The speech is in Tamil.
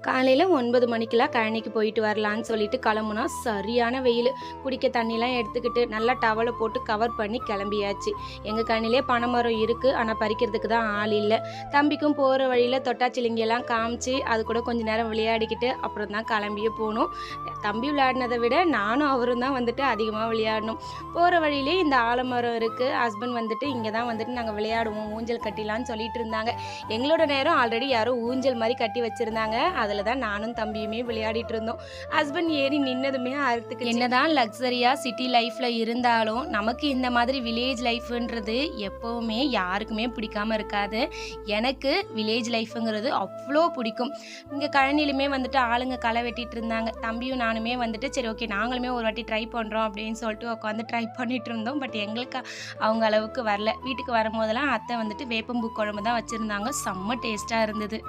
காலையில் 9 மணிக்கெலாம் கழனிக்கு போயிட்டு வரலான்னு சொல்லிட்டு கிளம்புனா சரியான வெயில். குடிக்க தண்ணிலாம் எடுத்துக்கிட்டு நல்லா டவலை போட்டு கவர் பண்ணி கிளம்பியாச்சு. எங்கள் கழனிலே பனைமரம் இருக்குது, ஆனால் பறிக்கிறதுக்கு தான் ஆள் இல்லை. தம்பிக்கும் போகிற வழியில் தொட்டாச்சிலிங்கியெல்லாம் காமிச்சு அது கூட கொஞ்சம் நேரம் விளையாடிக்கிட்டு அப்புறம் தான் கிளம்பியே போகணும். தம்பி விளையாடினதை விட நானும் அவரும் தான் வந்துட்டு அதிகமாக விளையாடணும். போகிற வழியிலே இந்த ஆலமரம் இருக்குது. ஹஸ்பண்ட் வந்துட்டு இங்கே தான் வந்துட்டு நாங்கள் விளையாடுவோம், ஊஞ்சல் கட்டிலான்னு சொல்லிட்டு இருந்தாங்க. எங்களோட நேரம் ஆல்ரெடி யாரோ ஊஞ்சல் மாதிரி கட்டி வச்சுருந்தாங்க. அதில் தான் நானும் தம்பியுமே விளையாடிட்டு இருந்தோம். ஹஸ்பண்ட் ஏறி நின்னதுமே அறுத்துக்கு. என்னதான் லக்ஸரியாக சிட்டி லைஃப்பில் இருந்தாலும் நமக்கு இந்த மாதிரி வில்லேஜ் லைஃப்ன்றது எப்போவுமே யாருக்குமே பிடிக்காமல் இருக்காது. எனக்கு வில்லேஜ் லைஃப்புங்கிறது அவ்வளோ பிடிக்கும். இங்கே கழனிலுமே வந்துட்டு ஆளுங்க களை வெட்டிட்டு இருந்தாங்க. தம்பியும் நானுமே வந்துட்டு சரி ஓகே நாங்களுமே ஒரு வாட்டி ட்ரை பண்ணுறோம் அப்படின்னு சொல்லிட்டு உட்காந்து ட்ரை பண்ணிட்டு இருந்தோம். பட் எங்களுக்கு அவங்க அளவுக்கு வரல. வீட்டுக்கு வரும்போதெல்லாம் அத்தை வந்துட்டு வேப்பம்பூ குழம்பு தான் வச்சுருந்தாங்க. செம்ம டேஸ்ட்டாக இருந்தது.